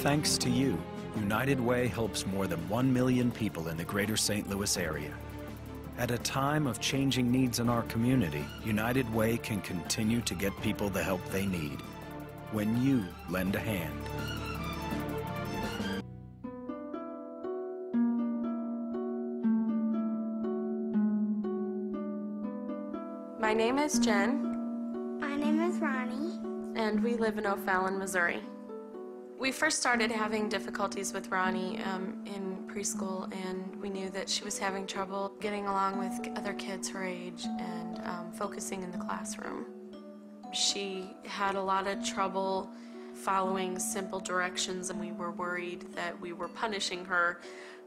Thanks to you, United Way helps more than 1 million people in the greater St. Louis area. At a time of changing needs in our community, United Way can continue to get people the help they need when you lend a hand. My name is Jen. My name is Ronnie. And we live in O'Fallon, Missouri. We first started having difficulties with Ronnie in preschool, and we knew that she was having trouble getting along with other kids her age and focusing in the classroom. She had a lot of trouble following simple directions, and we were worried that we were punishing her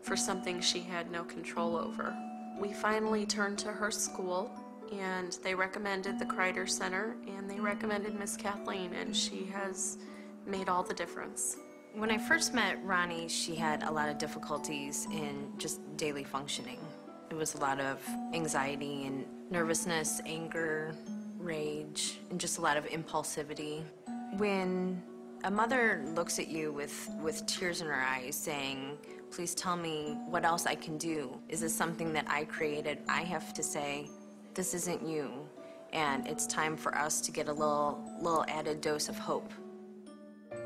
for something she had no control over. We finally turned to her school, and they recommended the Crider Center, and they recommended Miss Kathleen, and she has made all the difference. When I first met Ronnie, she had a lot of difficulties in just daily functioning. It was a lot of anxiety and nervousness, anger, rage, and just a lot of impulsivity. When a mother looks at you with tears in her eyes saying, "Please tell me what else I can do. Is this something that I created?" I have to say, this isn't you, and it's time for us to get a little added dose of hope.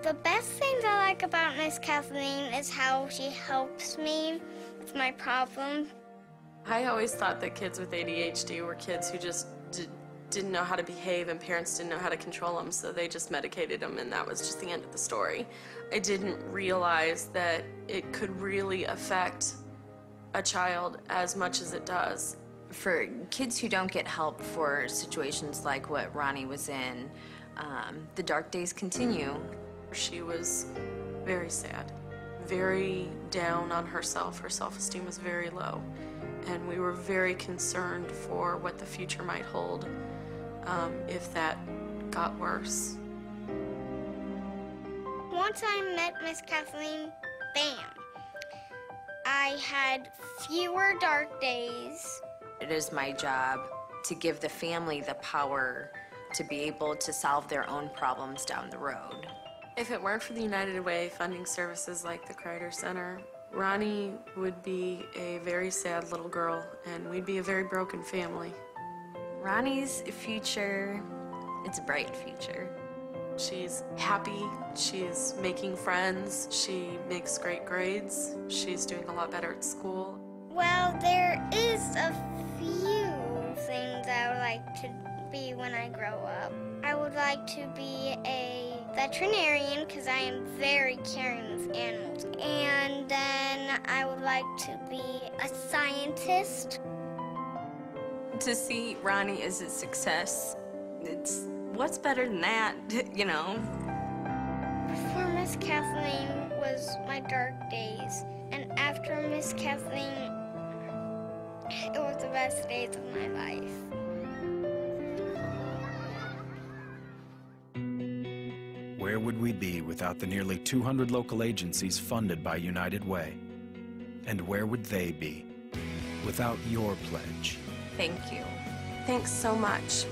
The best things I like about Miss Kathleen is how she helps me with my problems. I always thought that kids with ADHD were kids who just didn't know how to behave, and parents didn't know how to control them, so they just medicated them, and that was just the end of the story. I didn't realize that it could really affect a child as much as it does. For kids who don't get help for situations like what Ronnie was in, the dark days continue. She was very sad, very down on herself. Her self-esteem was very low, and we were very concerned for what the future might hold if that got worse. Once I met Miss Kathleen, bam! I had fewer dark days. It is my job to give the family the power to be able to solve their own problems down the road. If it weren't for the United Way funding services like the Crider Center, Ronnie would be a very sad little girl, and we'd be a very broken family. Ronnie's future, it's a bright future. She's happy, she's making friends, she makes great grades, she's doing a lot better at school. Well, there is a few things I would like to be when I grow up. I would like to be a veterinarian because I am very caring with animals. And then I would like to be a scientist. To see Ronnie as a success, it's what's better than that, you know? Before Miss Kathleen was my dark days, and after Miss Kathleen, it was the best days of my life. Where would we be without the nearly 200 local agencies funded by United Way? And where would they be without your pledge? Thank you. Thanks so much.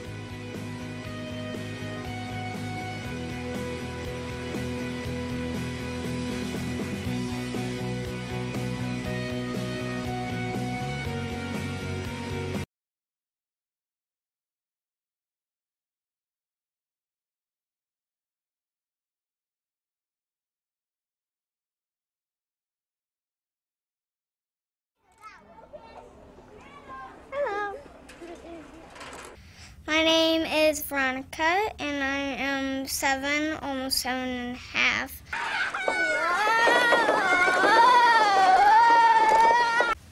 My name is Veronica, and I am 7, almost 7.5.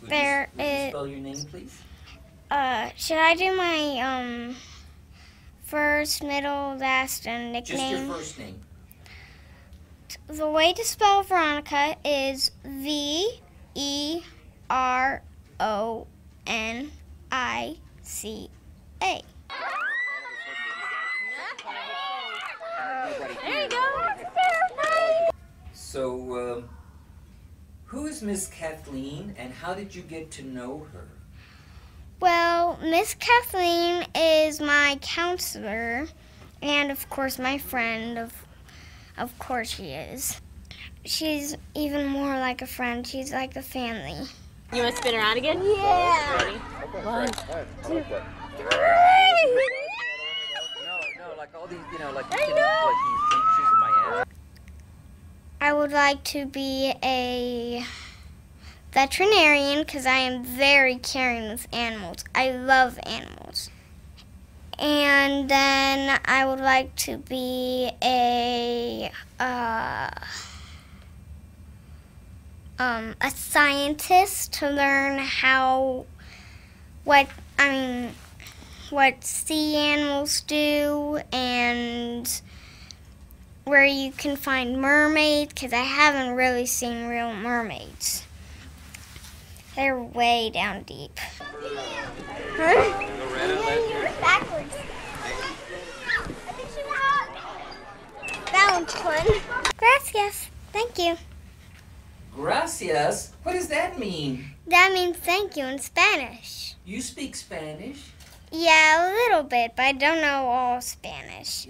Would you spell your name, please? Should I do my first, middle, last, and nickname? Just your first name. The way to spell Veronica is V-E-R-O-N-I-C-A. There you go. So, who is Miss Kathleen, and how did you get to know her? Well, Miss Kathleen is my counselor, and of course my friend. Of course she is. she's even more like a friend. She's like a family. You want to spin around again? Yeah. Ready? 1, 2, 3. No, like all these, like these creatures in my ass. I would like to be a veterinarian because I am very caring with animals. I love animals. And then I would like to be a scientist to learn what sea animals do and where you can find mermaids, because I haven't really seen real mermaids. They're way down deep. Backwards. That one's fun. Gracias. Thank you. Gracias? What does that mean? That means thank you in Spanish. You speak Spanish? Yeah, a little bit, but I don't know all Spanish.